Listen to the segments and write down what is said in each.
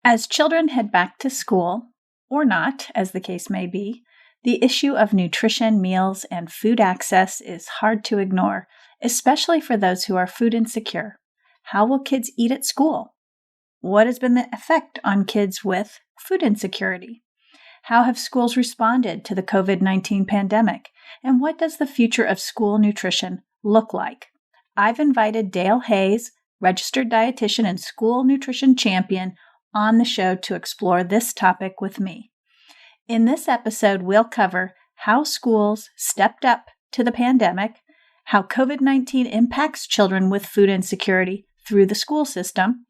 As children head back to school, or not, as the case may be, the issue of nutrition, meals, and food access is hard to ignore, especially for those who are food insecure. How will kids eat at school? What has been the effect on kids with food insecurity? How have schools responded to the COVID-19 pandemic? And what does the future of school nutrition look like? I've invited Dayle Hayes, registered dietitian and school nutrition champion, on the show to explore this topic with me. In this episode, we'll cover how schools stepped up to the pandemic, how COVID-19 impacts children with food insecurity through the school system,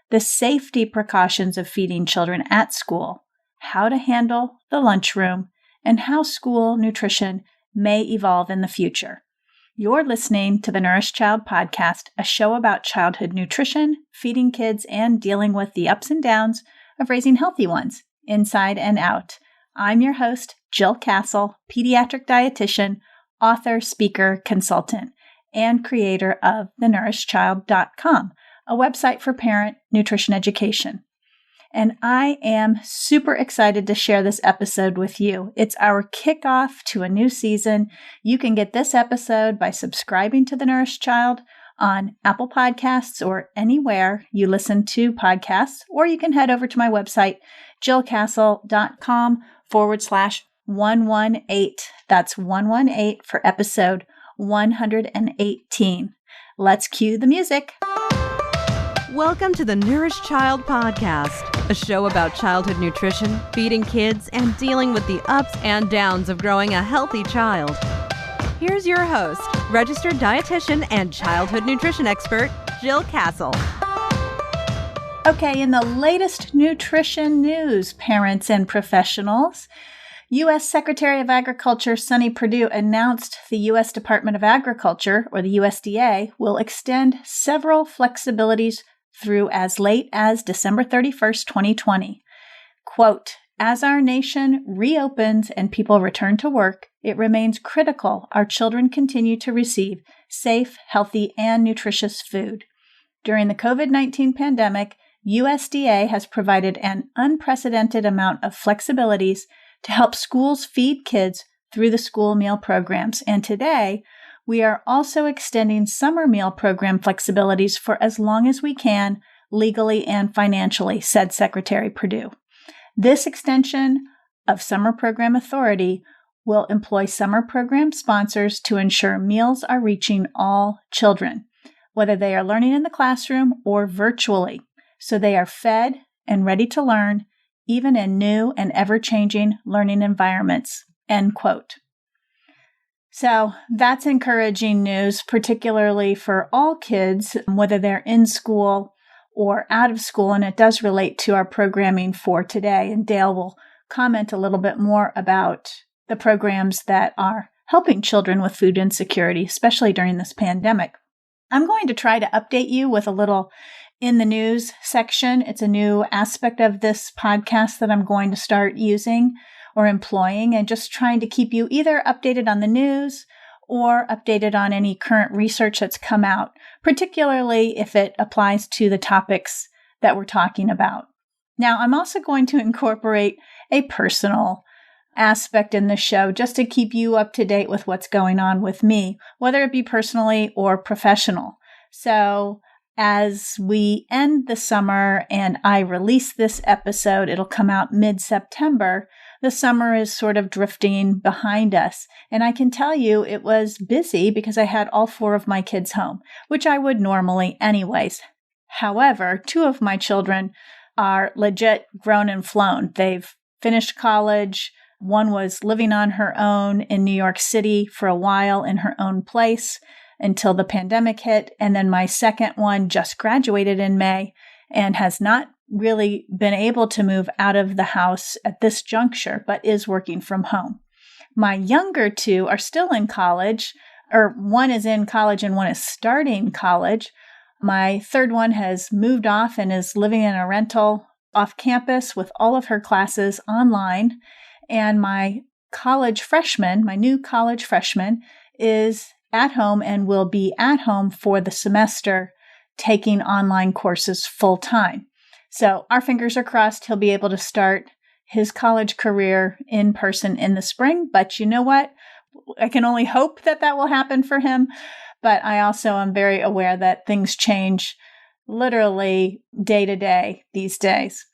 the safety precautions of feeding children at school, how to handle the lunchroom, and how school nutrition may evolve in the future. You're listening to the Nourished Child Podcast, a show about childhood nutrition, feeding kids, and dealing with the ups and downs of raising healthy ones, inside and out. I'm your host, Jill Castle, pediatric dietitian, author, speaker, consultant, and creator of thenourishedchild.com, a website for parent nutrition education. And I am super excited to share this episode with you. It's our kickoff to a new season. You can get this episode by subscribing to The Nourished Child on Apple Podcasts or anywhere you listen to podcasts, or you can head over to my website, jillcastle.com/118. That's 118 for episode 118. Let's cue the music. Welcome to the Nourished Child Podcast, a show about childhood nutrition, feeding kids, and dealing with the ups and downs of growing a healthy child. Here's your host, registered dietitian and childhood nutrition expert, Jill Castle. Okay, in the latest nutrition news, parents and professionals, U.S. Secretary of Agriculture Sonny Perdue announced the U.S. Department of Agriculture, or the USDA, will extend several flexibilities through as late as December 31st, 2020. Quote, as our nation reopens and people return to work, it remains critical our children continue to receive safe, healthy, and nutritious food. During the COVID-19 pandemic, USDA has provided an unprecedented amount of flexibilities to help schools feed kids through the school meal programs. And today, we are also extending summer meal program flexibilities for as long as we can, legally and financially, said Secretary Perdue. This extension of summer program authority will employ summer program sponsors to ensure meals are reaching all children, whether they are learning in the classroom or virtually, so they are fed and ready to learn, even in new and ever-changing learning environments, end quote. So that's encouraging news, particularly for all kids, whether they're in school or out of school, and it does relate to our programming for today. And Dayle will comment a little bit more about the programs that are helping children with food insecurity, especially during this pandemic. I'm going to try to update you with a little in the news section. It's a new aspect of this podcast that I'm going to start using or employing, and just trying to keep you either updated on the news or updated on any current research that's come out, particularly if it applies to the topics that we're talking about. Now, I'm also going to incorporate a personal aspect in the show just to keep you up to date with what's going on with me, whether it be personally or professional. So as we end the summer and I release this episode, it'll come out mid-September. The summer is sort of drifting behind us. And I can tell you it was busy because I had all 4 of my kids home, which I would normally anyways. However, 2 of my children are legit grown and flown. They've finished college. One was living on her own in New York City for a while in her own place until the pandemic hit. And then my second one just graduated in May and has not really been able to move out of the house at this juncture, but is working from home. My younger 2 are still in college, or one is in college and one is starting college. My third one has moved off and is living in a rental off campus with all of her classes online. And my college freshman, my new college freshman, is at home and will be at home for the semester taking online courses full time. So our fingers are crossed he'll be able to start his college career in person in the spring. But you know what? I can only hope that that will happen for him. But I also am very aware that things change literally day to day these days.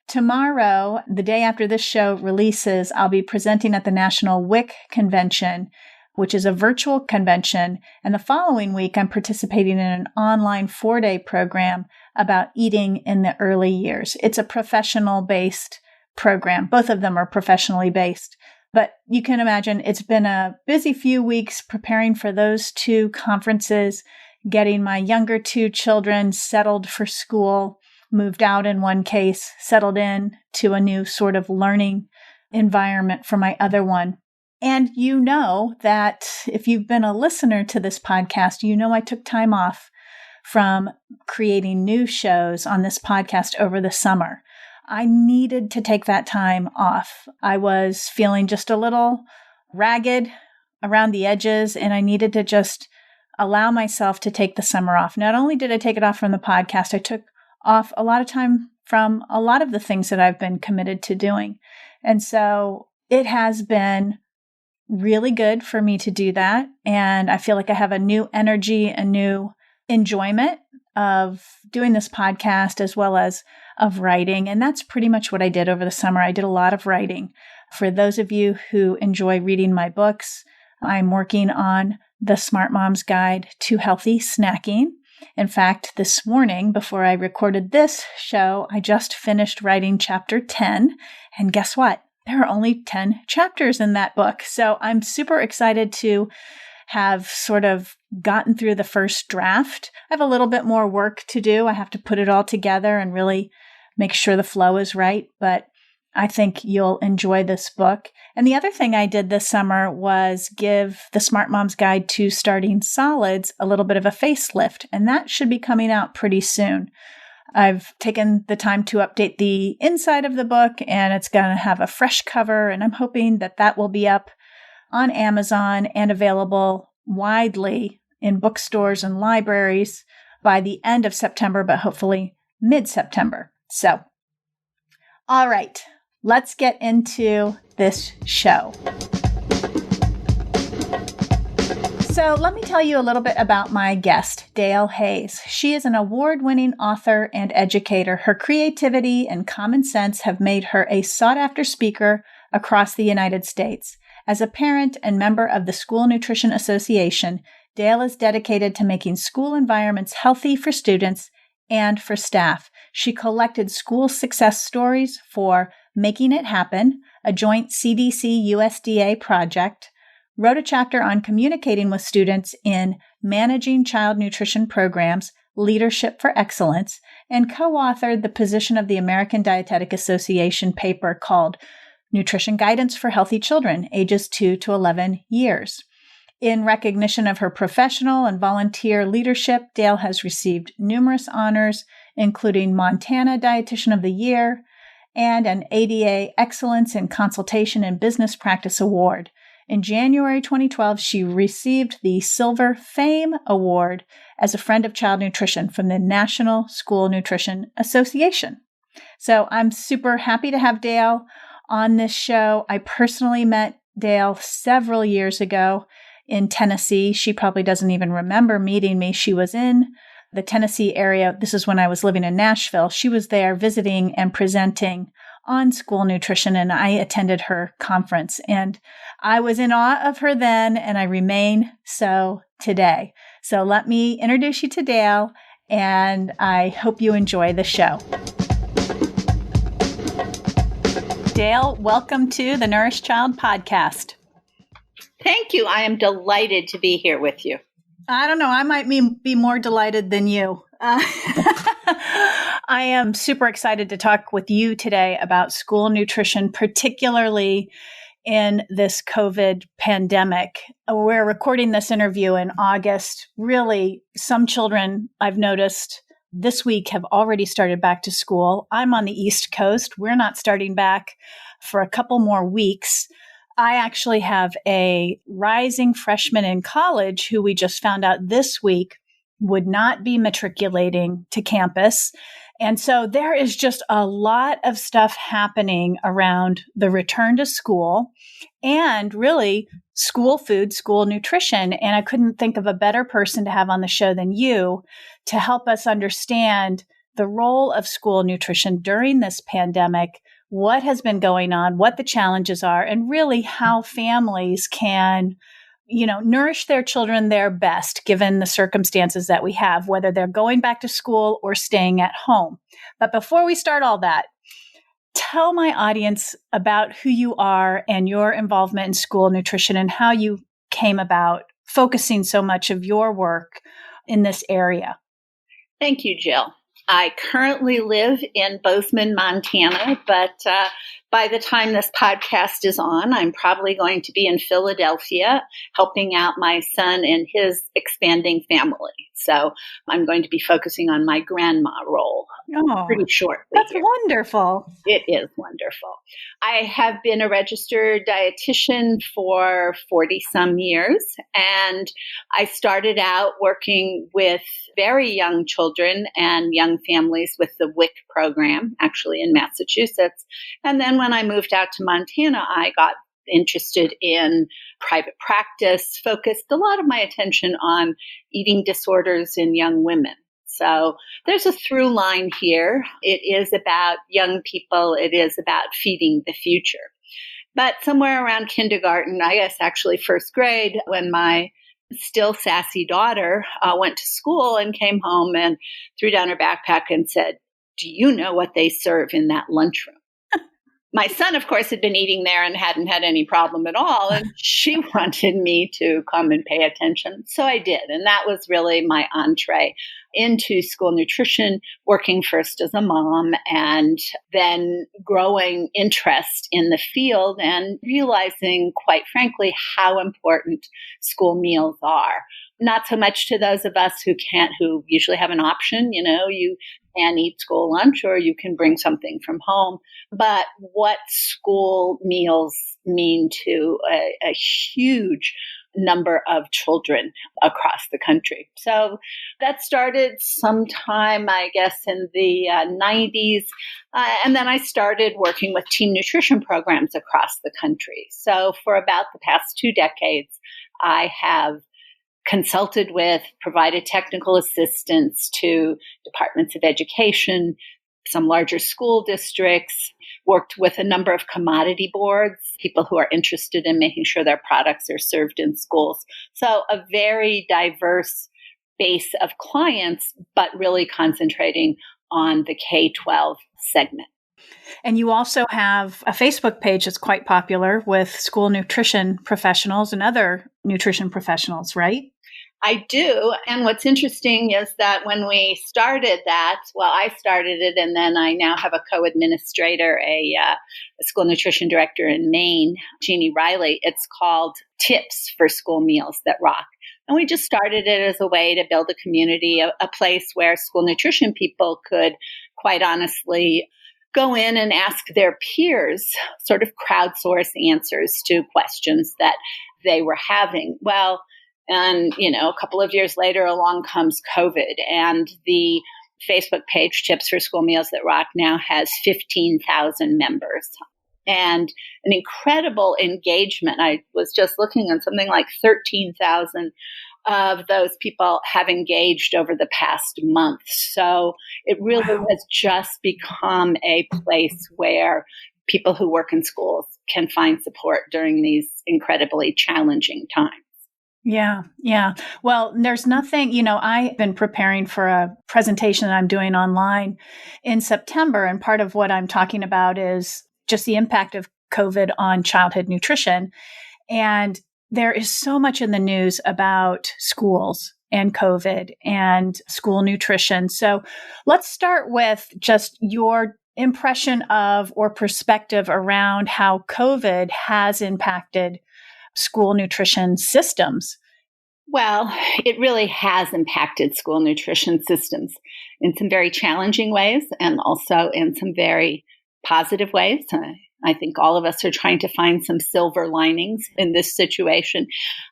Tomorrow, the day after this show releases, I'll be presenting at the National WIC Convention, which is a virtual convention. And the following week, I'm participating in an online 4-day program about eating in the early years. It's a professional-based program. Both of them are professionally based. But you can imagine it's been a busy few weeks preparing for those two conferences, getting my younger two children settled for school, moved out in one case, settled in to a new sort of learning environment for my other one. And you know that if you've been a listener to this podcast, you know I took time off from creating new shows on this podcast over the summer. I needed to take that time off. I was feeling just a little ragged around the edges, and I needed to just allow myself to take the summer off. Not only did I take it off from the podcast, I took off a lot of time from a lot of the things that I've been committed to doing. And so it has been really good for me to do that. And I feel like I have a new energy, a new enjoyment of doing this podcast as well as of writing. And that's pretty much what I did over the summer. I did a lot of writing. For those of you who enjoy reading my books, I'm working on the Smart Mom's Guide to Healthy Snacking. In fact, this morning, before I recorded this show, I just finished writing chapter 10. And guess what? There are only 10 chapters in that book. So I'm super excited to have sort of gotten through the first draft. I have a little bit more work to do. I have to put it all together and really make sure the flow is right. But I think you'll enjoy this book. And the other thing I did this summer was give the Smart Mom's Guide to Starting Solids a little bit of a facelift. And that should be coming out pretty soon. I've taken the time to update the inside of the book, and it's going to have a fresh cover, and I'm hoping that that will be up on Amazon and available widely in bookstores and libraries by the end of September, but hopefully mid-September. So, all right, let's get into this show. So let me tell you a little bit about my guest, Dayle Hayes. She is an award-winning author and educator. Her creativity and common sense have made her a sought-after speaker across the United States. As a parent and member of the School Nutrition Association, Dayle is dedicated to making school environments healthy for students and for staff. She collected school success stories for Making It Happen, a joint CDC-USDA project, wrote a chapter on communicating with students in Managing Child Nutrition Programs, Leadership for Excellence, and co-authored the position of the American Dietetic Association paper called Nutrition Guidance for Healthy Children, ages 2 to 11 years. In recognition of her professional and volunteer leadership, Dayle has received numerous honors, including Montana Dietitian of the Year and an ADA Excellence in Consultation and Business Practice Award. In January 2012, she received the Silver Fame Award as a Friend of Child Nutrition from the National School Nutrition Association. So I'm super happy to have Dayle on this show. I personally met Dayle several years ago in Tennessee. She probably doesn't even remember meeting me. She was in the Tennessee area. This is when I was living in Nashville. She was there visiting and presenting on school nutrition, and I attended her conference. And I was in awe of her then, and I remain so today. So let me introduce you to Dayle, and I hope you enjoy the show. Dayle, welcome to the Nourished Child podcast. Thank you. I am delighted to be here with you. I don't know. I might be more delighted than you. I am super excited to talk with you today about school nutrition, particularly in this COVID pandemic. We're recording this interview in August. Really, some children I've noticed this week have already started back to school. I'm on the East Coast. We're not starting back for a couple more weeks. I actually have a rising freshman in college who we just found out this week would not be matriculating to campus. And so there is just a lot of stuff happening around the return to school and really school food, school nutrition. And I couldn't think of a better person to have on the show than you to help us understand the role of school nutrition during this pandemic, what has been going on, what the challenges are, and really how families can nourish their children their best given the circumstances that we have, whether they're going back to school or staying at home. But before we start all that, tell my audience about who you are and your involvement in school nutrition and how you came about focusing so much of your work in this area. Thank you, Jill. I currently live in Bozeman, Montana, but by the time this podcast is on, I'm probably going to be in Philadelphia helping out my son and his expanding family. So I'm going to be focusing on my grandma role pretty shortly. That's here. Wonderful. It is wonderful. I have been a registered dietitian for 40 some years, and I started out working with very young children and young families with the WIC program, actually in Massachusetts. And then when I moved out to Montana, I got interested in private practice, focused a lot of my attention on eating disorders in young women. So there's a through line here. It is about young people. It is about feeding the future. But somewhere around kindergarten, I guess actually first grade, when my still sassy daughter went to school and came home and threw down her backpack and said, "Do you know what they serve in that lunchroom?" My son, of course, had been eating there and hadn't had any problem at all. And she wanted me to come and pay attention. So I did. And that was really my entree into school nutrition, working first as a mom and then growing interest in the field and realizing, quite frankly, how important school meals are. Not so much to those of us who usually have an option, you can eat school lunch or you can bring something from home, but what school meals mean to a huge number of children across the country. So that started sometime, I guess, in the 90s. And then I started working with teen nutrition programs across the country. So for about the past 2 decades, I have consulted with, provided technical assistance to departments of education, some larger school districts, worked with a number of commodity boards, people who are interested in making sure their products are served in schools. So a very diverse base of clients, but really concentrating on the K-12 segment. And you also have a Facebook page that's quite popular with school nutrition professionals and other nutrition professionals, right? I do. And what's interesting is that when we started that, I started it, and then I now have a co-administrator, a school nutrition director in Maine, Jeannie Riley. It's called Tips for School Meals That Rock. And we just started it as a way to build a community, a place where school nutrition people could, quite honestly, go in and ask their peers, sort of crowdsource answers to questions that they were having. And, a couple of years later, along comes COVID, and the Facebook page Tips for School Meals That Rock now has 15,000 members and an incredible engagement. I was just looking at something like 13,000 of those people have engaged over the past month. So it really has just become a place where people who work in schools can find support during these incredibly challenging times. Yeah. Well, there's nothing, I've been preparing for a presentation that I'm doing online in September. And part of what I'm talking about is just the impact of COVID on childhood nutrition. And there is so much in the news about schools and COVID and school nutrition. So let's start with just your impression of or perspective around how COVID has impacted school nutrition systems. Well, it really has impacted school nutrition systems in some very challenging ways and also in some very positive ways. I think all of us are trying to find some silver linings in this situation.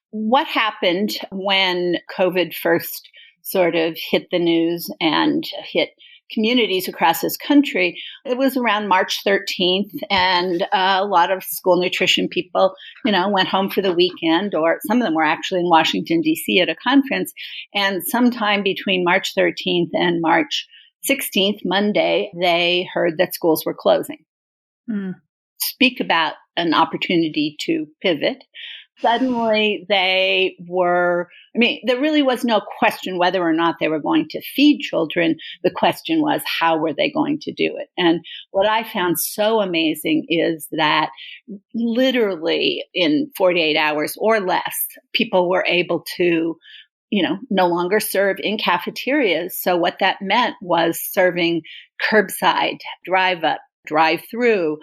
What happened when COVID first sort of hit the news and hit communities across this country. It was around March 13th, and a lot of school nutrition people, went home for the weekend, or some of them were actually in Washington, D.C. at a conference. And sometime between March 13th and March 16th, Monday, they heard that schools were closing. Speak about an opportunity to pivot. Suddenly there really was no question whether or not they were going to feed children. The question was, how were they going to do it? And what I found so amazing is that literally in 48 hours or less, people were able to, no longer serve in cafeterias. So what that meant was serving curbside, drive up, drive through,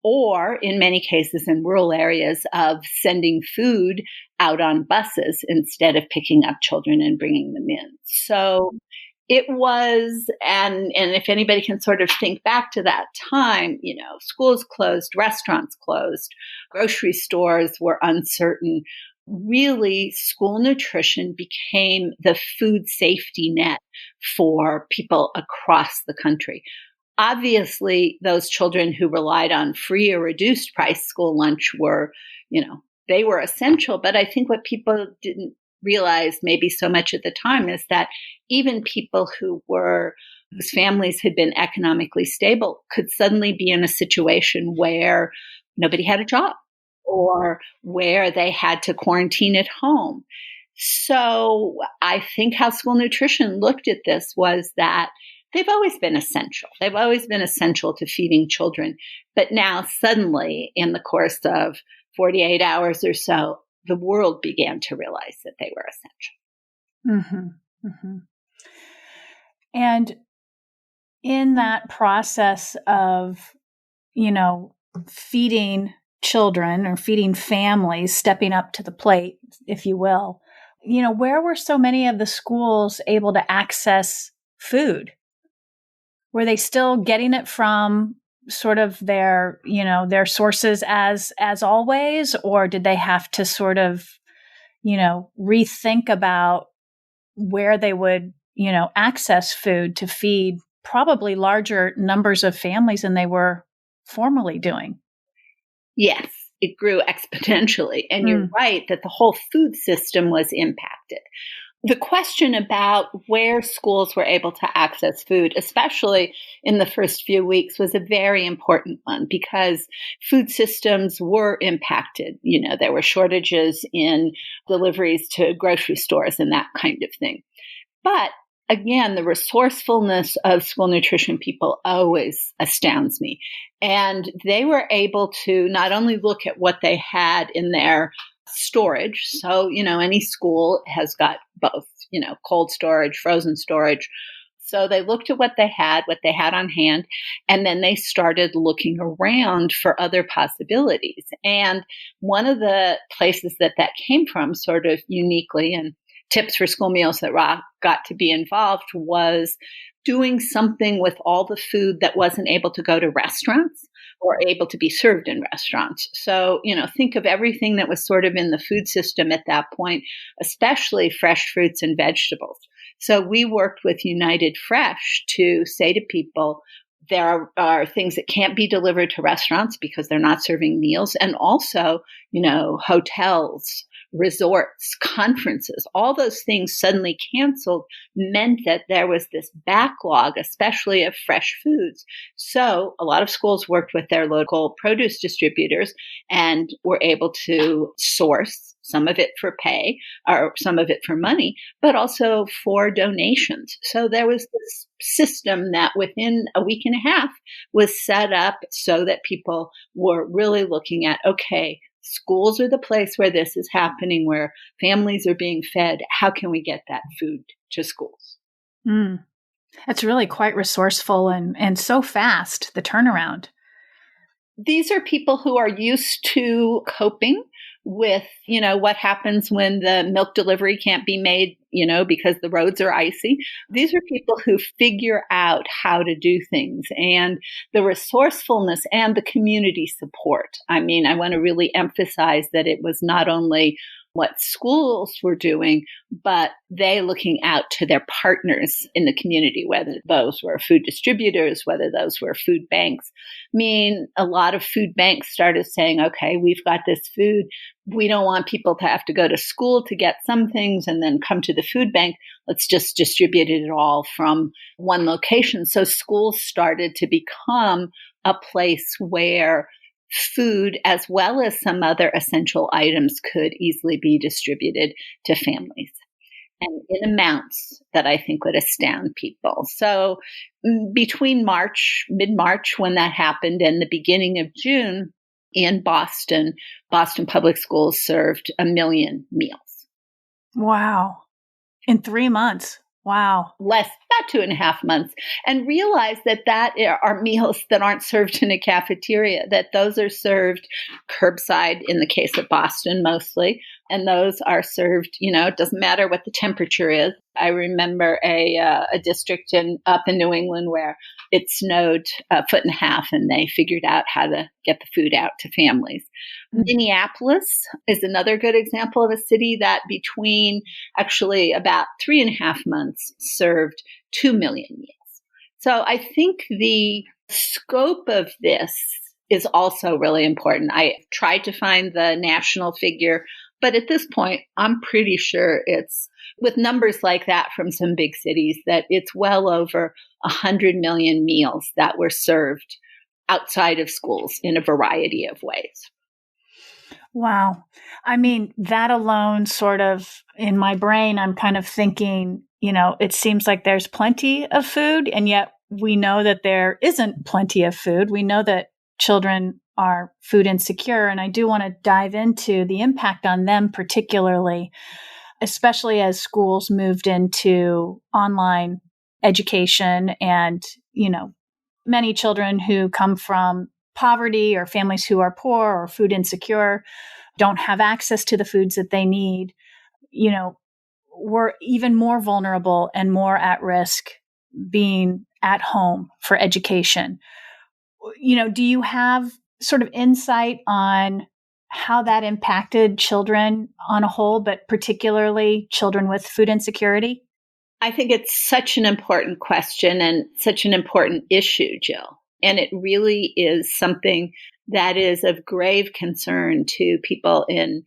or in many cases in rural areas of sending food out on buses instead of picking up children and bringing them in. So it was, and if anybody can sort of think back to that time, schools closed, restaurants closed, grocery stores were uncertain. Really, school nutrition became the food safety net for people across the country. Obviously, those children who relied on free or reduced price school lunch were, they were essential. But I think what people didn't realize maybe so much at the time is that even people whose families had been economically stable could suddenly be in a situation where nobody had a job or where they had to quarantine at home. So I think how school nutrition looked at this was that they've always been essential. They've always been essential to feeding children. But now suddenly, in the course of 48 hours or so, the world began to realize that they were essential. And in that process of, feeding children or feeding families, stepping up to the plate, if you will, where were so many of the schools able to access food? Were they still getting it from sort of their sources as always, or did they have to sort of, rethink about where they would, access food to feed probably larger numbers of families than they were formerly doing? Yes, it grew exponentially. And you're right that the whole food system was impacted. The question about where schools were able to access food, especially in the first few weeks, was a very important one because food systems were impacted. There were shortages in deliveries to grocery stores and that kind of thing. But again, the resourcefulness of school nutrition people always astounds me. And they were able to not only look at what they had in their storage. So, any school has got both, cold storage, frozen storage. So they looked at what they had on hand, and then they started looking around for other possibilities. And one of the places that came from sort of uniquely, and Tips for School Meals that Rock got to be involved, was doing something with all the food that wasn't able to go to restaurants or able to be served in restaurants. So, think of everything that was sort of in the food system at that point, especially fresh fruits and vegetables. So we worked with United Fresh to say to people, there are things that can't be delivered to restaurants because they're not serving meals. And also, hotels, resorts, conferences, all those things suddenly canceled meant that there was this backlog, especially of fresh foods. So a lot of schools worked with their local produce distributors and were able to source some of it for pay or some of it for money, but also for donations. So there was this system that within a week and a half was set up so that people were really looking at, okay, schools are the place where this is happening, where families are being fed. How can we get that food to schools? That's really quite resourceful and so fast, the turnaround. These are people who are used to coping with, what happens when the milk delivery can't be made, because the roads are icy. These are people who figure out how to do things, and the resourcefulness and the community support. I want to really emphasize that it was not only what schools were doing, but they looking out to their partners in the community, whether those were food distributors, whether those were food banks. I mean, a lot of food banks started saying, okay, we've got this food. We don't want people to have to go to school to get some things and then come to the food bank. Let's just distribute it all from one location. So schools started to become a place where food, as well as some other essential items, could easily be distributed to families, and in amounts that I think would astound people. So between mid-March when that happened, and the beginning of June in Boston Public Schools served 1 million meals. Wow. In 3 months. Wow. Less, about 2.5 months. And realize that are meals that aren't served in a cafeteria, that those are served curbside in the case of Boston mostly. And those are served, it doesn't matter what the temperature is. I remember a district up in New England where it snowed 1.5 feet and they figured out how to get the food out to families. Minneapolis is another good example of a city that between actually about 3.5 months served 2 million meals. So I think the scope of this is also really important. I tried to find the national figure, but at this point, I'm pretty sure it's, with numbers like that from some big cities, that it's well over 100 million meals that were served outside of schools in a variety of ways. Wow. I mean, that alone sort of, in my brain, I'm kind of thinking, it seems like there's plenty of food, and yet we know that there isn't plenty of food. We know that children are food insecure, and I do want to dive into the impact on them particularly, especially as schools moved into online education and, many children who come from poverty or families who are poor or food insecure don't have access to the foods that they need, were even more vulnerable and more at risk being at home for education. Do you have sort of insight on how that impacted children on a whole, but particularly children with food insecurity? I think it's such an important question and such an important issue, Jill. And it really is something that is of grave concern to people in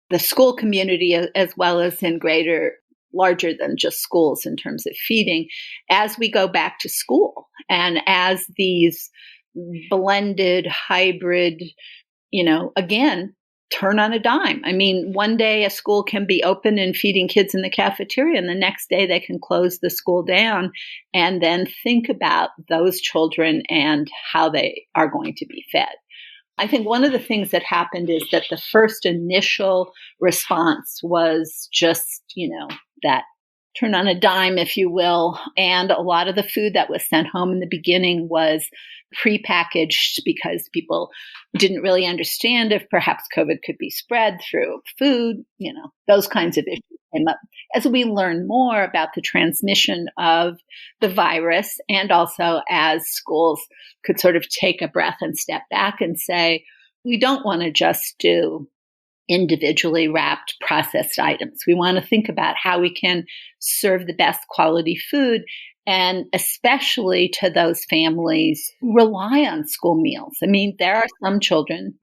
the school community, as well as in larger than just schools in terms of feeding, as we go back to school and as these blended, hybrid, again, turn on a dime. I mean, one day a school can be open and feeding kids in the cafeteria, and the next day they can close the school down, and then think about those children and how they are going to be fed. I think one of the things that happened is that the first initial response was just, that turn on a dime, if you will. And a lot of the food that was sent home in the beginning was prepackaged because people didn't really understand if perhaps COVID could be spread through food. Those kinds of issues came up as we learn more about the transmission of the virus, and also as schools could sort of take a breath and step back and say, we don't want to just do individually wrapped processed items. We want to think about how we can serve the best quality food, and especially to those families who rely on school meals. I mean, there are some children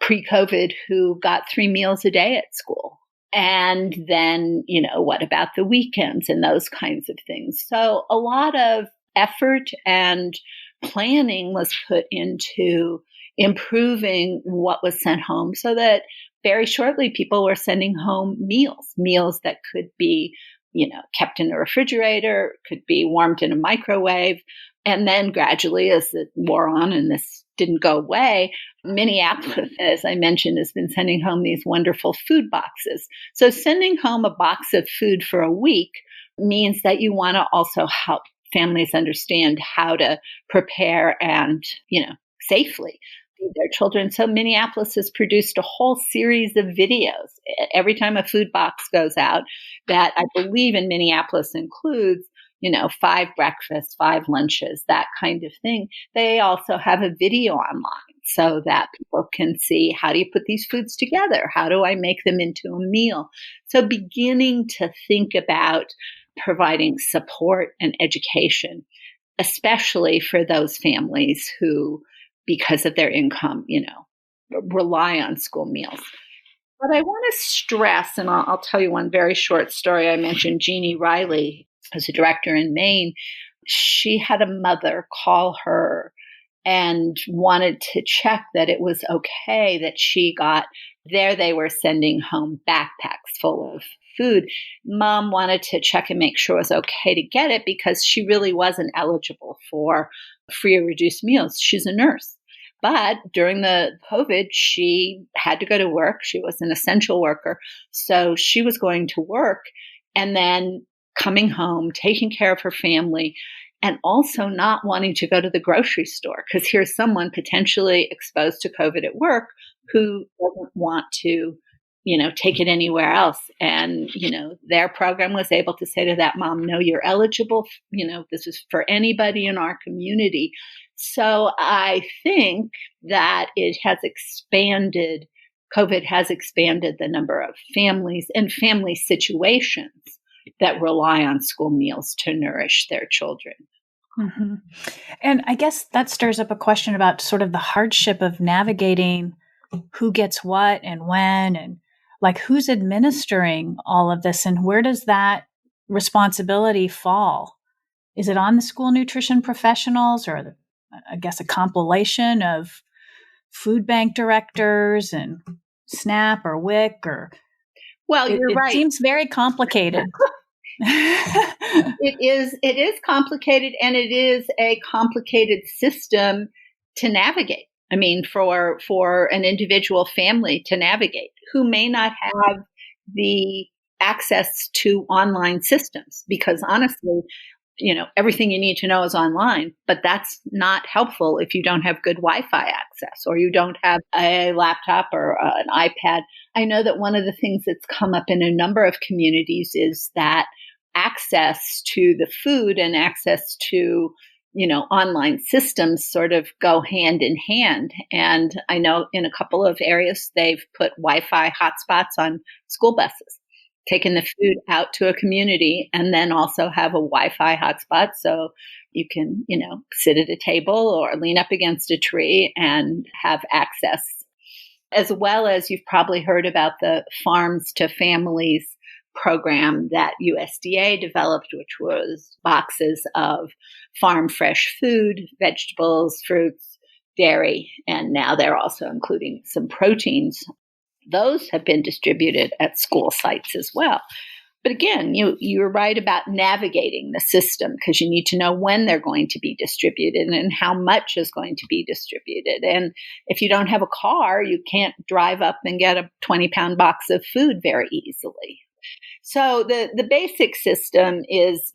pre-COVID who got 3 meals a day at school. And then, what about the weekends and those kinds of things? So a lot of effort and planning was put into improving what was sent home, so that very shortly people were sending home meals that could be, kept in a refrigerator, could be warmed in a microwave. And then gradually, as it wore on and this didn't go away, Minneapolis, as I mentioned, has been sending home these wonderful food boxes. So sending home a box of food for a week means that you want to also help families understand how to prepare and, safely feed their children. So Minneapolis has produced a whole series of videos every time a food box goes out that I believe in Minneapolis includes, 5 breakfasts, 5 lunches, that kind of thing. They also have a video online so that people can see, how do you put these foods together? How do I make them into a meal? So beginning to think about providing support and education, especially for those families who, because of their income, rely on school meals. But I want to stress, and I'll tell you one very short story. I mentioned Jeannie Riley, as a director in Maine. She had a mother call her and wanted to check that it was okay that she got there. They were sending home backpacks full of food. Mom wanted to check and make sure it was okay to get it because she really wasn't eligible for free or reduced meals. She's a nurse. But during the COVID, she had to go to work. She was an essential worker. So she was going to work and then coming home, taking care of her family, and also not wanting to go to the grocery store because here's someone potentially exposed to COVID at work who doesn't want to, take it anywhere else. And, their program was able to say to that mom, no, you're eligible. This is for anybody in our community. So I think that COVID has expanded the number of families and family situations that rely on school meals to nourish their children. Mm-hmm. And I guess that stirs up a question about sort of the hardship of navigating who gets what and when, and like who's administering all of this, and where does that responsibility fall? Is it on the school nutrition professionals, or I guess a compilation of food bank directors and SNAP or WIC? Or well, you're right. It seems very complicated. It is complicated, and it is a complicated system to navigate. I mean, for an individual family to navigate who may not have the access to online systems, because honestly, everything you need to know is online, but that's not helpful if you don't have good Wi-Fi access or you don't have a laptop or an iPad. I know that one of the things that's come up in a number of communities is that access to the food and access to, online systems sort of go hand in hand. And I know in a couple of areas, they've put Wi-Fi hotspots on school buses, taken the food out to a community and then also have a Wi-Fi hotspot so you can, sit at a table or lean up against a tree and have access. As well as you've probably heard about the Farms to Families program that USDA developed, which was boxes of farm fresh food, vegetables, fruits, dairy, and now they're also including some proteins. Those have been distributed at school sites as well. But again, you're right about navigating the system because you need to know when they're going to be distributed and how much is going to be distributed. And if you don't have a car, you can't drive up and get a 20-pound box of food very easily. So the basic system is,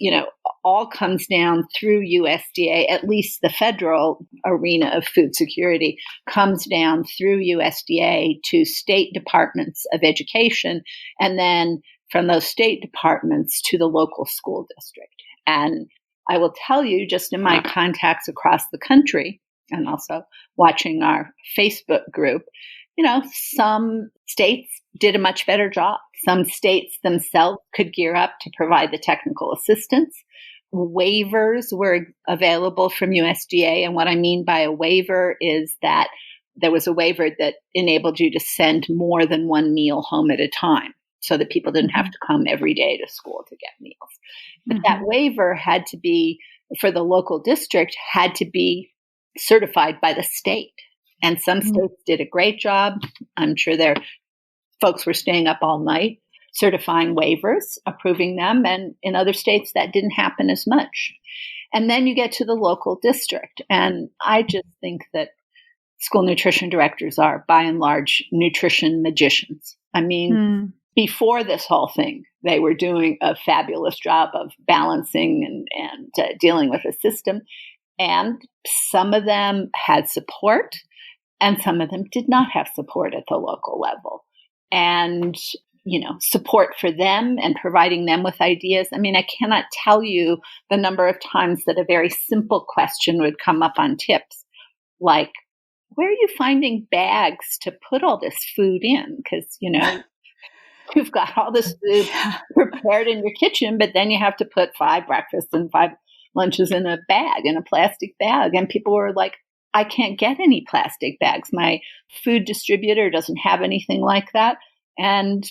all comes down through USDA, at least the federal arena of food security comes down through USDA to state departments of education, and then from those state departments to the local school district. And I will tell you, just in my contacts across the country, and also watching our Facebook group, some states did a much better job. Some states themselves could gear up to provide the technical assistance. Waivers were available from USDA. And what I mean by a waiver is that there was a waiver that enabled you to send more than one meal home at a time so that people didn't have to come every day to school to get meals. But that waiver had to be, for the local district, had to be certified by the state. And some states did a great job. I'm sure their folks were staying up all night certifying waivers, approving them. And in other states, that didn't happen as much. And then you get to the local district. And I just think that school nutrition directors are, by and large, nutrition magicians. I mean, before this whole thing, they were doing a fabulous job of balancing and dealing with the system. And some of them had support. And some of them did not have support at the local level. And, support for them and providing them with ideas. I mean, I cannot tell you the number of times that a very simple question would come up on tips, like, where are you finding bags to put all this food in? Because, you've got all this food prepared in your kitchen, but then you have to put 5 breakfasts and 5 lunches in a bag, in a plastic bag. And people were like, I can't get any plastic bags. My food distributor doesn't have anything like that. And,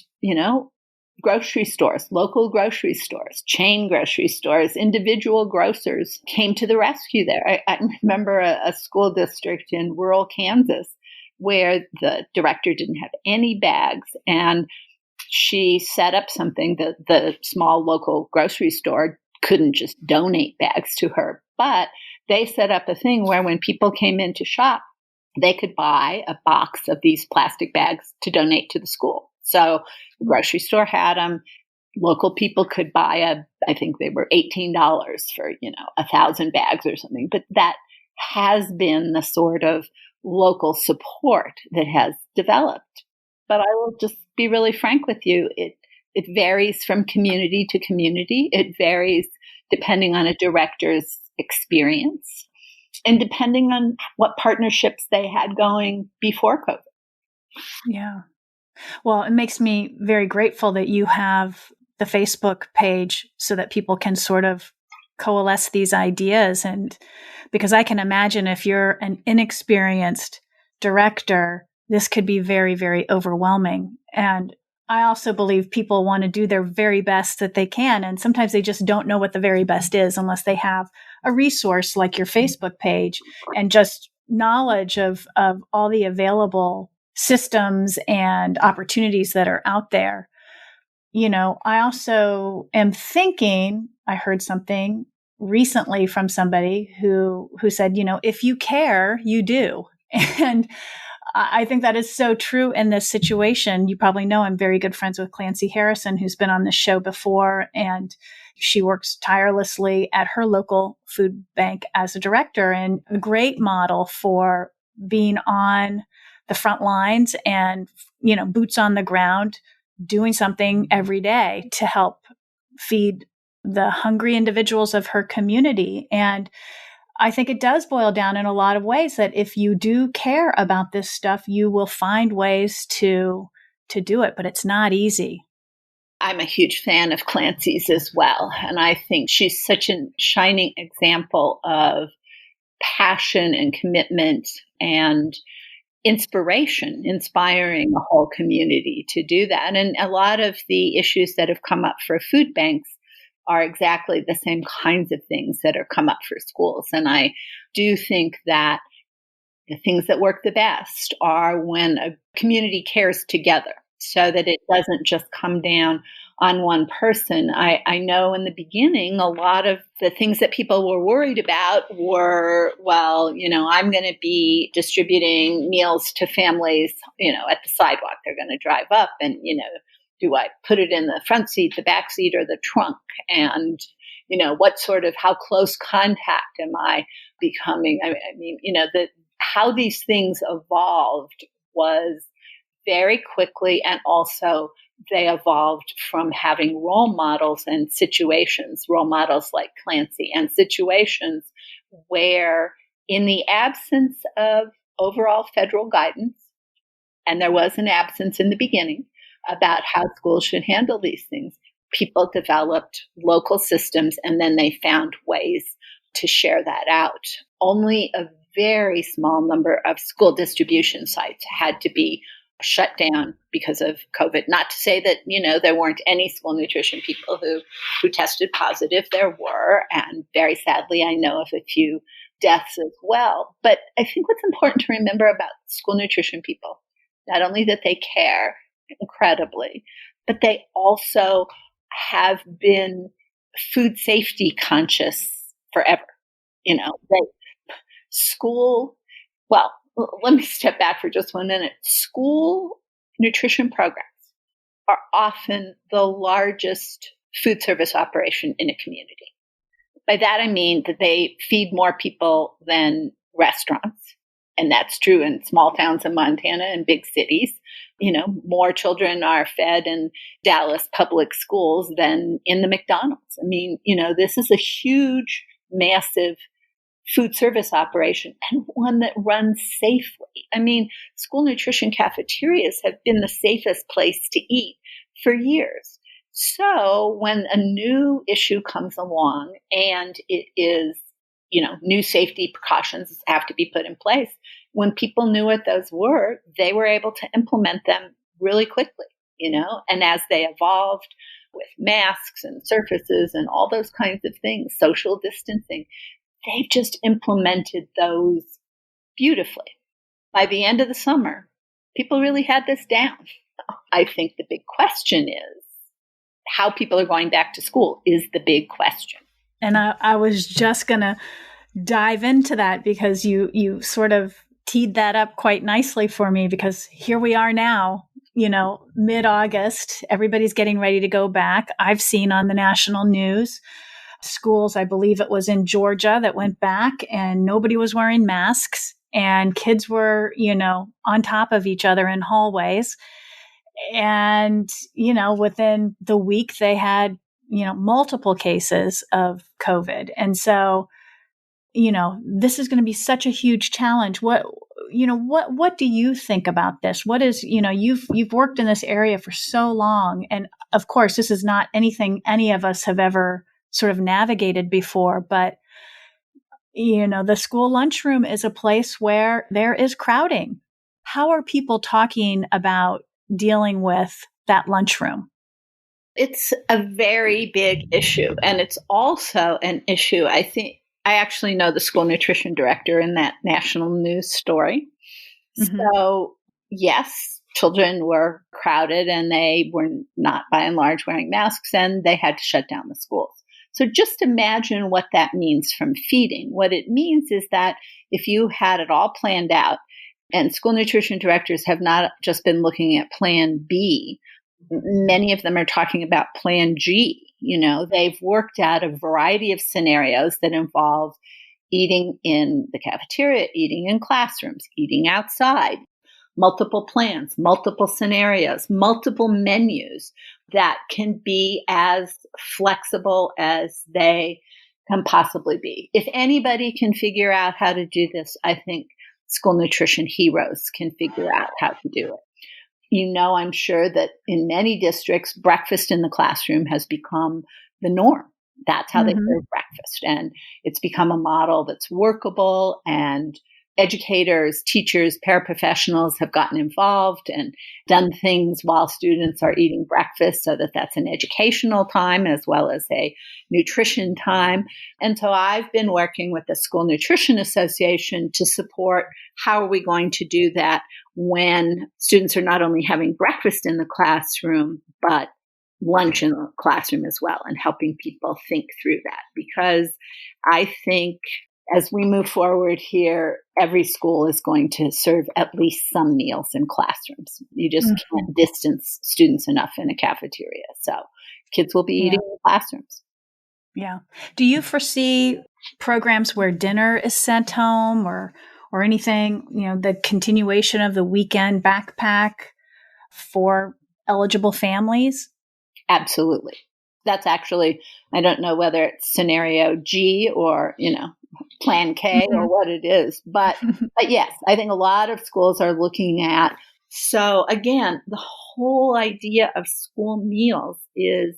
grocery stores, local grocery stores, chain grocery stores, individual grocers came to the rescue there. I remember a school district in rural Kansas where the director didn't have any bags, and she set up something that the small local grocery store couldn't just donate bags to her, but they set up a thing where when people came in to shop, they could buy a box of these plastic bags to donate to the school. So the grocery store had them. Local people could buy I think they were $18 for, 1,000 bags or something. But that has been the sort of local support that has developed. But I will just be really frank with you. It varies from community to community. It varies depending on a director's experience and depending on what partnerships they had going before COVID. Yeah. Well, it makes me very grateful that you have the Facebook page so that people can sort of coalesce these ideas. And because I can imagine if you're an inexperienced director, this could be very, very overwhelming. And I also believe people want to do their very best that they can. And sometimes they just don't know what the very best is unless they have a resource like your Facebook page and just knowledge of all the available systems and opportunities that are out there. I also am thinking, I heard something recently from somebody who said, if you care, you do. And I think that is so true in this situation. You probably know I'm very good friends with Clancy Harrison, who's been on this show before, and she works tirelessly at her local food bank as a director, and a great model for being on the front lines and, boots on the ground, doing something every day to help feed the hungry individuals of her community. And I think it does boil down in a lot of ways that if you do care about this stuff, you will find ways to do it, but it's not easy. I'm a huge fan of Clancy's as well. And I think she's such a shining example of passion and commitment and inspiration, inspiring a whole community to do that. And a lot of the issues that have come up for food banks are exactly the same kinds of things that are come up for schools. And I do think that the things that work the best are when a community cares together so that it doesn't just come down on one person. I know in the beginning, a lot of the things that people were worried about were, I'm going to be distributing meals to families, at the sidewalk. They're going to drive up and, do I put it in the front seat, the back seat, or the trunk? And, how close contact am I becoming? How these things evolved was very quickly, and also they evolved from having role models and situations, role models like Clancy, and situations where in the absence of overall federal guidance, and there was an absence in the beginning about how schools should handle these things, people developed local systems and then they found ways to share that out. Only a very small number of school distribution sites had to be shut down because of COVID. Not to say that, there weren't any school nutrition people who tested positive. There were, and very sadly, I know of a few deaths as well. But I think what's important to remember about school nutrition people, not only that they care incredibly, but they also have been food safety conscious forever. Let me step back for just 1 minute. School nutrition programs are often the largest food service operation in a community. By that, I mean that they feed more people than restaurants. And that's true in small towns in Montana and big cities. More children are fed in Dallas public schools than in the McDonald's. This is a huge, massive food service operation and one that runs safely. I mean, school nutrition cafeterias have been the safest place to eat for years. So when a new issue comes along and it is, new safety precautions have to be put in place, when people knew what those were, they were able to implement them really quickly, and as they evolved with masks and surfaces and all those kinds of things, social distancing, they've just implemented those beautifully. By the end of the summer, people really had this down. I think the big question is how people are going back to school is the big question. And I was just going to dive into that because you sort of teed that up quite nicely for me, because here we are now, mid-August, everybody's getting ready to go back. I've seen on the national news schools, I believe it was in Georgia, that went back and nobody was wearing masks and kids were, on top of each other in hallways. And, within the week they had, multiple cases of COVID. And so, this is going to be such a huge challenge. What do you think about this? What is, you've worked in this area for so long. And of course, this is not anything any of us have ever sort of navigated before, but, the school lunchroom is a place where there is crowding. How are people talking about dealing with that lunchroom? It's a very big issue. And it's also an issue, I think, I actually know the school nutrition director in that national news story. Mm-hmm. So, yes, children were crowded and they were not, by and large, wearing masks, and they had to shut down the schools. So just imagine what that means from feeding. What it means is that if you had it all planned out, and school nutrition directors have not just been looking at Plan B, many of them are talking about Plan G. They've worked out a variety of scenarios that involve eating in the cafeteria, eating in classrooms, eating outside, multiple plans, multiple scenarios, multiple menus that can be as flexible as they can possibly be. If anybody can figure out how to do this, I think school nutrition heroes can figure out how to do it. I'm sure that in many districts, breakfast in the classroom has become the norm. That's how they serve breakfast. And it's become a model that's workable, and educators, teachers, paraprofessionals have gotten involved and done things while students are eating breakfast so that that's an educational time as well as a nutrition time. And so I've been working with the School Nutrition Association to support how are we going to do that when students are not only having breakfast in the classroom, but lunch in the classroom as well, and helping people think through that. Because I think as we move forward here, every school is going to serve at least some meals in classrooms. You just can't distance students enough in a cafeteria. So kids will be eating in classrooms. Yeah. Do you foresee programs where dinner is sent home or anything, the continuation of the weekend backpack for eligible families? Absolutely. That's actually, I don't know whether it's scenario G or, Plan K or what it is. But yes, I think a lot of schools are looking at. So again, the whole idea of school meals is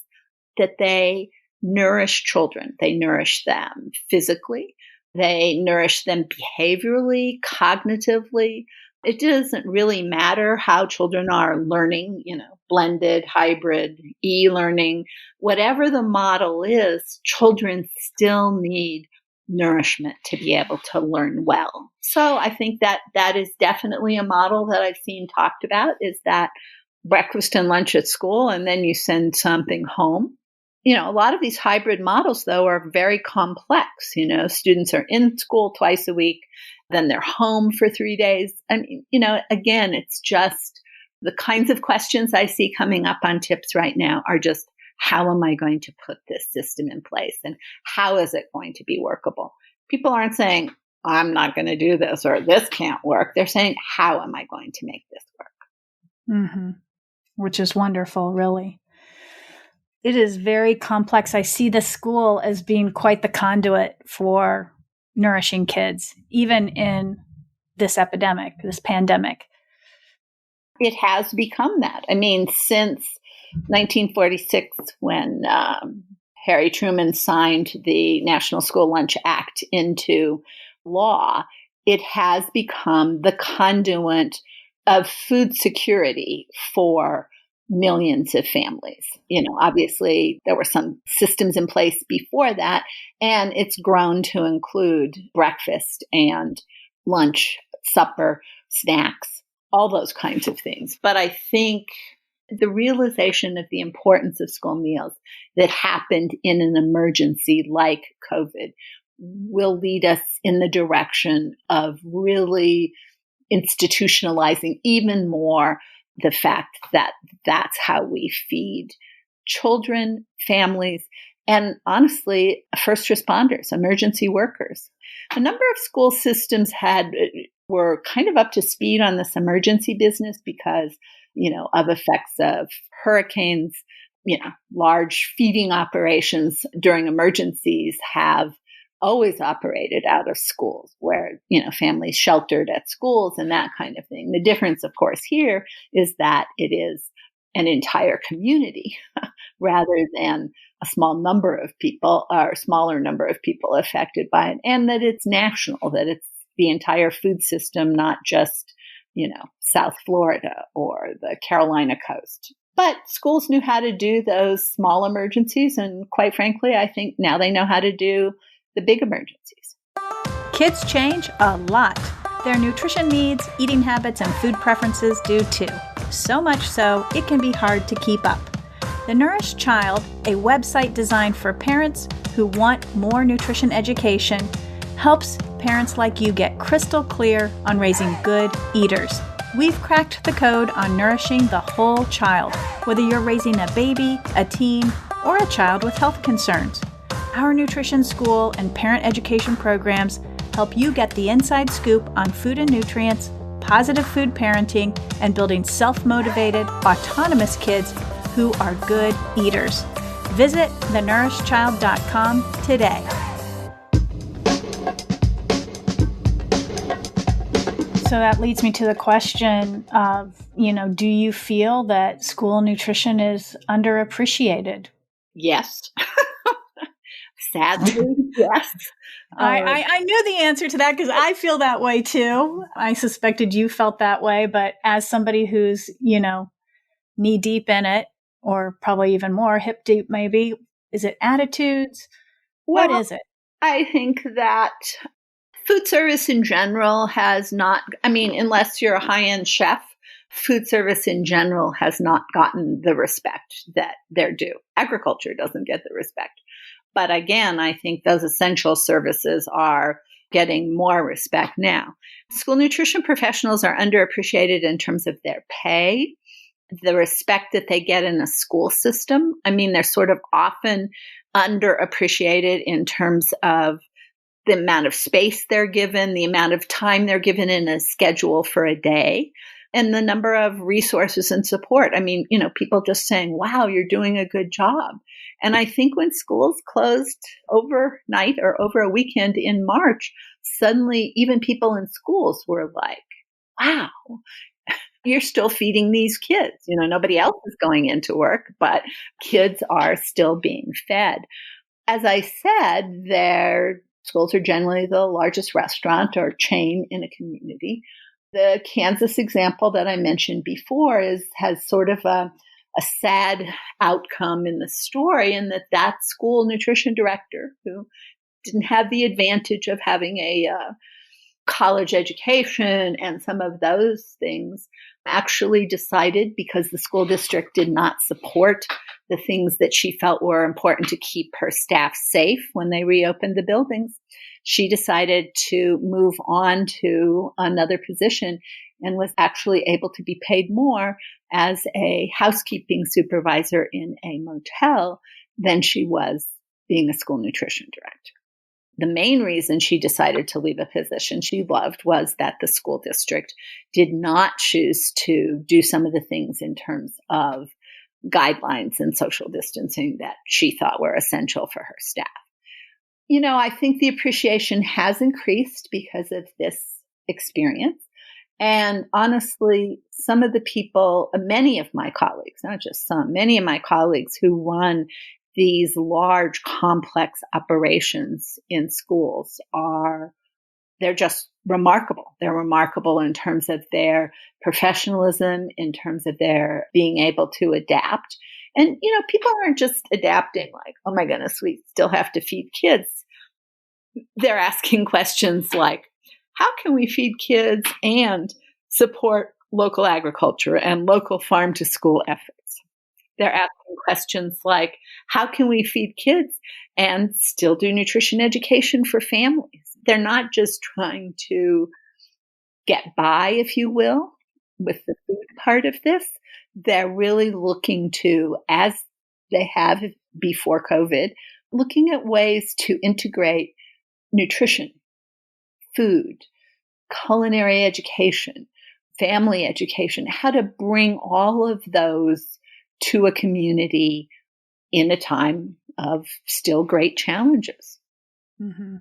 that they nourish children. They nourish them physically. They nourish them behaviorally, cognitively. It doesn't really matter how children are learning, blended, hybrid, e-learning, whatever the model is, children still need nourishment to be able to learn well. So I think that is definitely a model that I've seen talked about, is that breakfast and lunch at school, and then you send something home. A lot of these hybrid models, though, are very complex. Students are in school twice a week, then they're home for 3 days. I mean, again, it's just the kinds of questions I see coming up on tips right now are just, how am I going to put this system in place? And how is it going to be workable? People aren't saying, I'm not going to do this or this can't work. They're saying, how am I going to make this work? Mm-hmm. Which is wonderful, really. It is very complex. I see the school as being quite the conduit for nourishing kids, even in this epidemic, this pandemic? It has become that. I mean, since 1946, when Harry Truman signed the National School Lunch Act into law, it has become the conduit of food security for millions of families. Obviously there were some systems in place before that, and it's grown to include breakfast and lunch, supper, snacks, all those kinds of things. But I think the realization of the importance of school meals that happened in an emergency like COVID will lead us in the direction of really institutionalizing even more the fact that that's how we feed children, families, and honestly, first responders, emergency workers. A number of school systems were kind of up to speed on this emergency business because, of effects of hurricanes. Large feeding operations during emergencies have always operated out of schools where, families sheltered at schools and that kind of thing. The difference, of course, here is that it is an entire community rather than a small number of people or smaller number of people affected by it, and that it's national, that it's the entire food system, not just, South Florida or the Carolina coast. But schools knew how to do those small emergencies. And quite frankly, I think now they know how to do the big emergencies. Kids change a lot. Their nutrition needs, eating habits, and food preferences do too. So much so, it can be hard to keep up. The Nourished Child, a website designed for parents who want more nutrition education, helps parents like you get crystal clear on raising good eaters. We've cracked the code on nourishing the whole child, whether you're raising a baby, a teen, or a child with health concerns. Our nutrition school and parent education programs help you get the inside scoop on food and nutrients, positive food parenting, and building self-motivated, autonomous kids who are good eaters. Visit thenourishedchild.com today. So that leads me to the question of, do you feel that school nutrition is underappreciated? Yes. Sadly, yes. I knew the answer to that because I feel that way too. I suspected you felt that way, but as somebody who's, knee deep in it, or probably even more hip deep maybe, is it attitudes? What is it? I think that food service in general has not, unless you're a high-end chef, food service in general has not gotten the respect that they're due. Agriculture doesn't get the respect. But again, I think those essential services are getting more respect now. School nutrition professionals are underappreciated in terms of their pay, the respect that they get in a school system. They're sort of often underappreciated in terms of the amount of space they're given, the amount of time they're given in a schedule for a day, and the number of resources and support. People just saying, wow, you're doing a good job. And I think when schools closed overnight or over a weekend in March, suddenly even people in schools were like, wow, you're still feeding these kids. Nobody else is going into work, but kids are still being fed. As I said, their schools are generally the largest restaurant or chain in a community. The Kansas example that I mentioned before has sort of a sad outcome in the story, in that school nutrition director, who didn't have the advantage of having a college education and some of those things, actually decided, because the school district did not support the things that she felt were important to keep her staff safe when they reopened the buildings, she decided to move on to another position and was actually able to be paid more as a housekeeping supervisor in a motel than she was being a school nutrition director. The main reason she decided to leave a position she loved was that the school district did not choose to do some of the things in terms of guidelines and social distancing that she thought were essential for her staff. I think the appreciation has increased because of this experience. And honestly, some of the people, many of my colleagues, not just some, many of my colleagues who run these large, complex operations in schools they're just remarkable. They're remarkable in terms of their professionalism, in terms of their being able to adapt. And, people aren't just adapting like, oh my goodness, we still have to feed kids. They're asking questions like, how can we feed kids and support local agriculture and local farm to school efforts? They're asking questions like, how can we feed kids and still do nutrition education for families? They're not just trying to get by, if you will, with the food part of this. They're really looking to, as they have before COVID, looking at ways to integrate nutrition, food, culinary education, family education, how to bring all of those to a community in a time of still great challenges. Mm-hmm.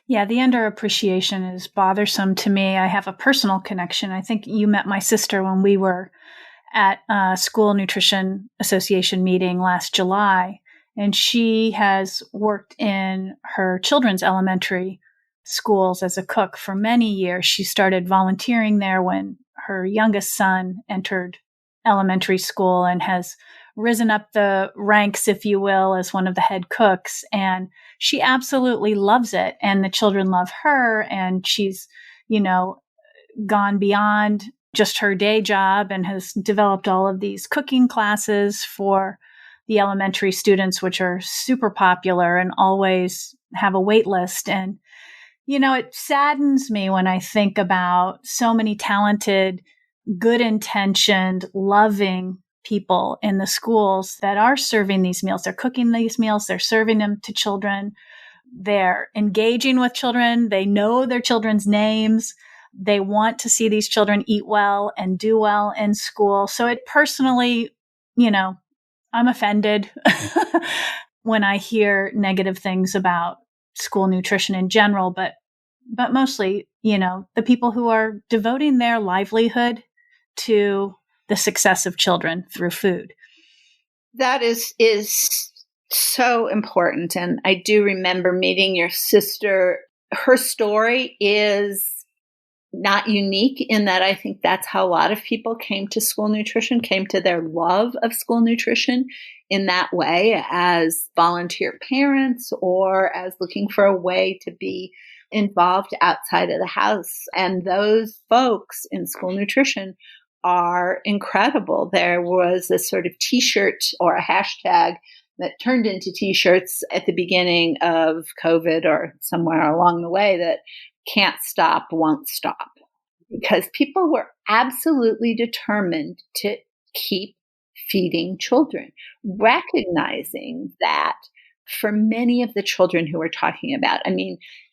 Yeah, the underappreciation is bothersome to me. I have a personal connection. I think you met my sister when we were at a School Nutrition Association meeting last July, and she has worked in her children's elementary schools as a cook for many years. She started volunteering there when her youngest son entered elementary school and has risen up the ranks, if you will, as one of the head cooks. And she absolutely loves it. And the children love her. And she's, gone beyond just her day job and has developed all of these cooking classes for the elementary students, which are super popular and always have a wait list. And, it saddens me when I think about so many talented, good-intentioned, loving people in the schools that are serving these meals. They're cooking these meals. They're serving them to children. They're engaging with children. They know their children's names. They want to see these children eat well and do well in school. So it personally, I'm offended when I hear negative things about school nutrition in general, but mostly, the people who are devoting their livelihood to the success of children through food. That is so important. And I do remember meeting your sister. Her story is not unique in that I think that's how a lot of people came to school nutrition, came to their love of school nutrition in that way, as volunteer parents or as looking for a way to be involved outside of the house. And those folks in school nutrition are incredible. There was a sort of t-shirt or a hashtag that turned into t-shirts at the beginning of COVID or somewhere along the way that can't stop, won't stop, because people were absolutely determined to keep feeding children, recognizing that for many of the children who we're talking about,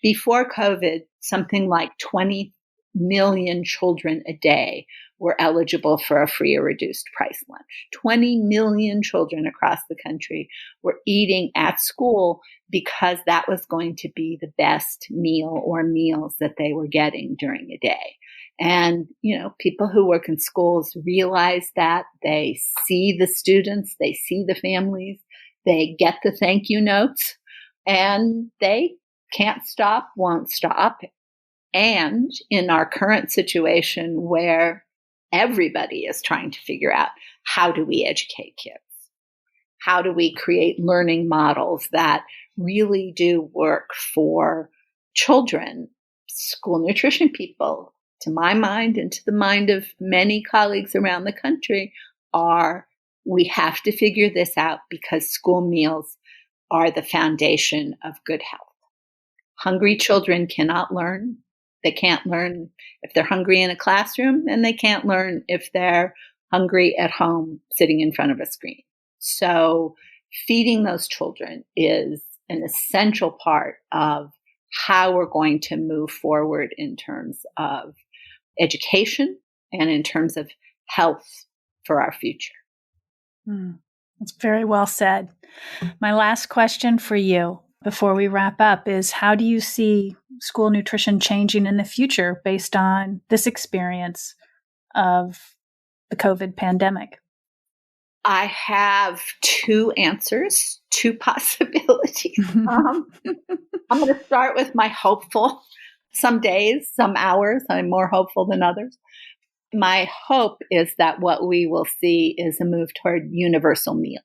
before COVID, something like 20 million children a day were eligible for a free or reduced price lunch. 20 million children across the country were eating at school because that was going to be the best meal or meals that they were getting during a day. And, people who work in schools realize that. They see the students, they see the families, they get the thank you notes, and they can't stop, won't stop. And in our current situation where everybody is trying to figure out, how do we educate kids? How do we create learning models that really do work for children? School nutrition people, to my mind and to the mind of many colleagues around the country, we have to figure this out because school meals are the foundation of good health. Hungry children cannot learn. They can't learn if they're hungry in a classroom, and they can't learn if they're hungry at home sitting in front of a screen. So feeding those children is an essential part of how we're going to move forward in terms of education and in terms of health for our future. That's very well said. My last question for you before we wrap up is, how do you see school nutrition changing in the future based on this experience of the COVID pandemic? I have two answers, two possibilities. I'm going to start with my hopeful. Some days, some hours, I'm more hopeful than others. My hope is that what we will see is a move toward universal meals.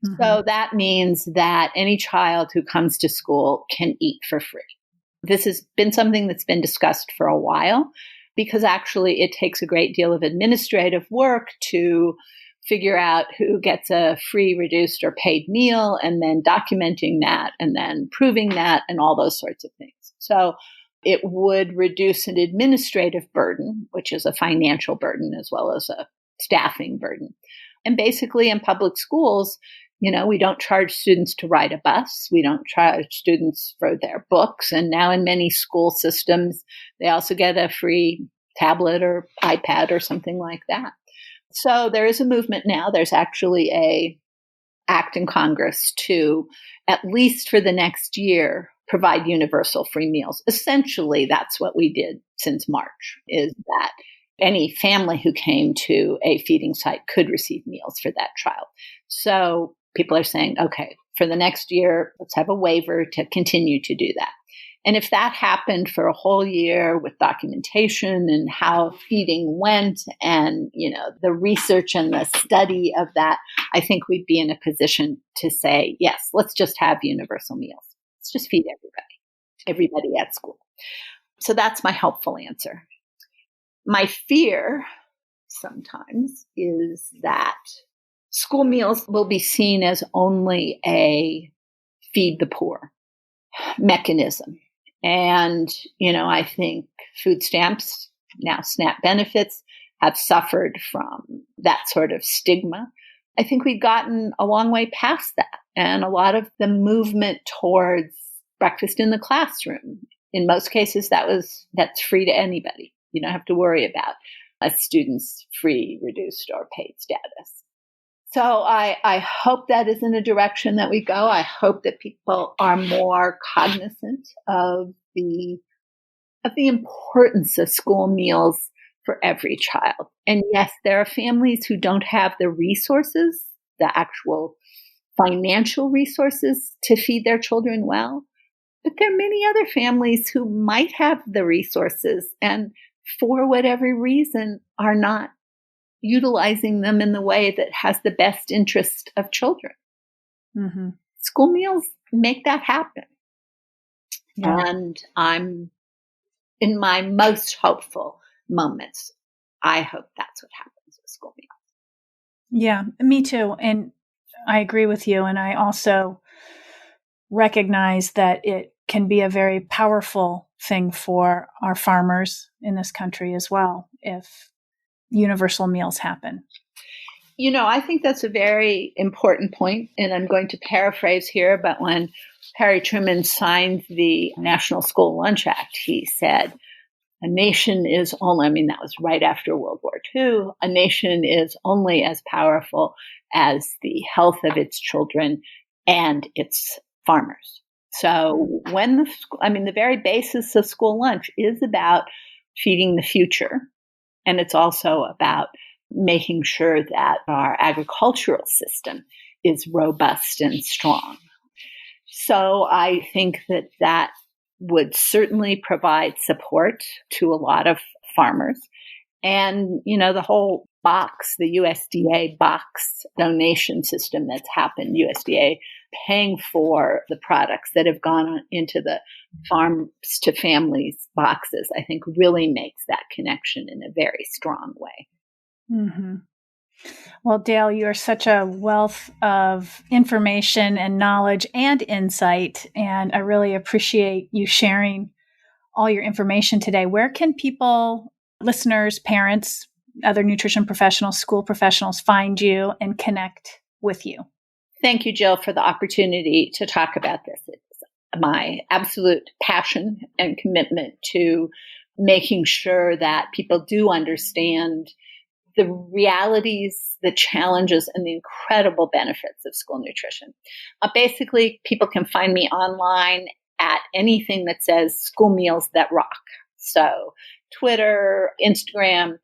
Mm-hmm. So that means that any child who comes to school can eat for free. This has been something that's been discussed for a while, because actually it takes a great deal of administrative work to figure out who gets a free, reduced, or paid meal, and then documenting that, and then proving that, and all those sorts of things. So it would reduce an administrative burden, which is a financial burden as well as a staffing burden. And basically in public schools, we don't charge students to ride a bus. We don't charge students for their books. And now in many school systems, they also get a free tablet or iPad or something like that. So there is a movement now. There's actually a act in Congress to, at least for the next year, provide universal free meals. Essentially, that's what we did since March, is that any family who came to a feeding site could receive meals for that child. So people are saying, okay, for the next year, let's have a waiver to continue to do that. And if that happened for a whole year with documentation and how feeding went and, the research and the study of that, I think we'd be in a position to say, yes, let's just have universal meals. Let's just feed everybody at school. So that's my helpful answer. My fear sometimes is that school meals will be seen as only a feed the poor mechanism. And, I think food stamps, now SNAP benefits, have suffered from that sort of stigma. I think we've gotten a long way past that. And a lot of the movement towards breakfast in the classroom, in most cases, that's free to anybody. You don't have to worry about a student's free, reduced, or paid status. So I hope that is in a direction that we go. I hope that people are more cognizant of the importance of school meals for every child. And yes, there are families who don't have the resources, the actual financial resources to feed their children well. But there are many other families who might have the resources and for whatever reason are not utilizing them in the way that has the best interest of children. Mm-hmm. School meals make that happen. Yeah. And I'm in my most hopeful moments. I hope that's what happens with school meals. Yeah, me too. And I agree with you. And I also recognize that it can be a very powerful thing for our farmers in this country as well, if universal meals happen. I think that's a very important point, and I'm going to paraphrase here, but when Harry Truman signed the National School Lunch Act, he said, a nation is only, that was right after World War II, a nation is only as powerful as the health of its children and its farmers. So when the very basis of school lunch is about feeding the future. And it's also about making sure that our agricultural system is robust and strong. So I think that would certainly provide support to a lot of farmers. And, the whole box, the USDA box donation system that's happened, USDA paying for the products that have gone into the farms to families boxes, I think really makes that connection in a very strong way. Mm-hmm. Well, Dayle, you are such a wealth of information and knowledge and insight, and I really appreciate you sharing all your information today. Where can people, listeners, parents, other nutrition professionals, school professionals find you and connect with you? Thank you, Jill, for the opportunity to talk about this. It's my absolute passion and commitment to making sure that people do understand the realities, the challenges, and the incredible benefits of school nutrition. Basically, people can find me online at anything that says School Meals That Rock. So Twitter, Instagram,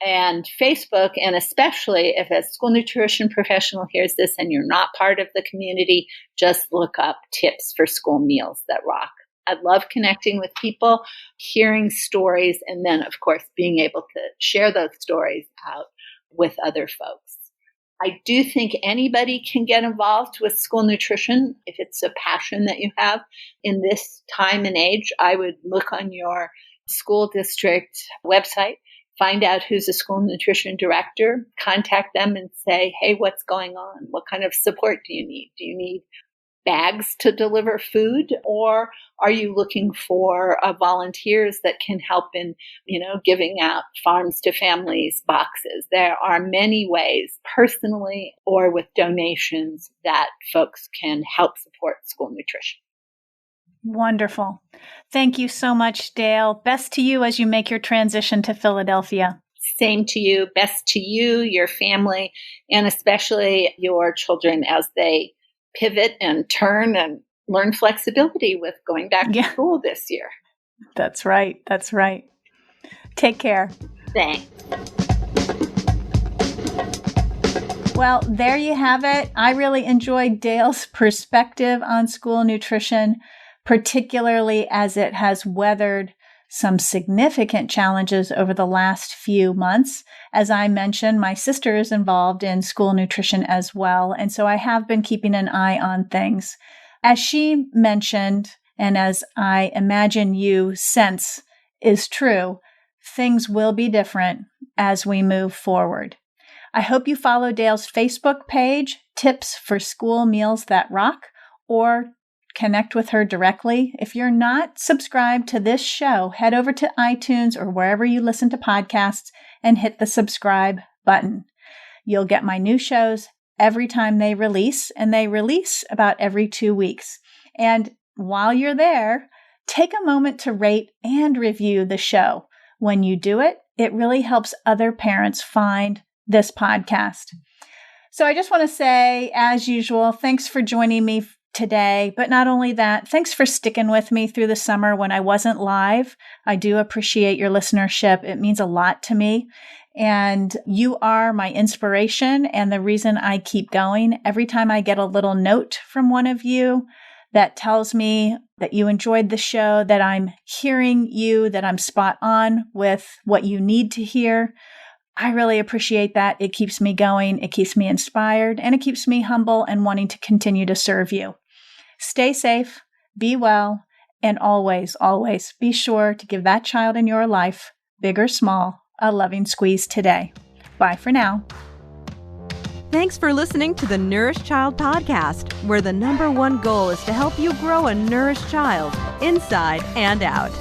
and Facebook, and especially if a school nutrition professional hears this and you're not part of the community, just look up tips for school meals that rock. I love connecting with people, hearing stories, and then, of course, being able to share those stories out with other folks. I do think anybody can get involved with school nutrition if it's a passion that you have. In this time and age, I would look on your school district website, find out who's a school nutrition director, contact them and say, hey, what's going on? What kind of support do you need? Do you need bags to deliver food, or are you looking for volunteers that can help in, giving out farms to families boxes? There are many ways, personally or with donations, that folks can help support school nutrition. Wonderful. Thank you so much, Dayle. Best to you as you make your transition to Philadelphia. Same to you. Best to you, your family, and especially your children as they pivot and turn and learn flexibility with going back to school this year. That's right. That's right. Take care. Thanks. Well, there you have it. I really enjoyed Dayle's perspective on school nutrition, particularly as it has weathered some significant challenges over the last few months. As I mentioned, my sister is involved in school nutrition as well, and so I have been keeping an eye on things. As she mentioned, and as I imagine you sense is true, things will be different as we move forward. I hope you follow Dayle's Facebook page, Tips for School Meals That Rock, or connect with her directly. If you're not subscribed to this show, head over to iTunes or wherever you listen to podcasts and hit the subscribe button. You'll get my new shows every time they release, and they release about every 2 weeks. And while you're there, take a moment to rate and review the show. When you do it, it really helps other parents find this podcast. So I just want to say, as usual, thanks for joining me today. But not only that, thanks for sticking with me through the summer when I wasn't live. I do appreciate your listenership. It means a lot to me. And you are my inspiration and the reason I keep going. Every time I get a little note from one of you that tells me that you enjoyed the show, that I'm hearing you, that I'm spot on with what you need to hear, I really appreciate that. It keeps me going, it keeps me inspired, and it keeps me humble and wanting to continue to serve you. Stay safe, be well, and always, always be sure to give that child in your life, big or small, a loving squeeze today. Bye for now. Thanks for listening to the Nourished Child Podcast, where the #1 goal is to help you grow a nourished child inside and out.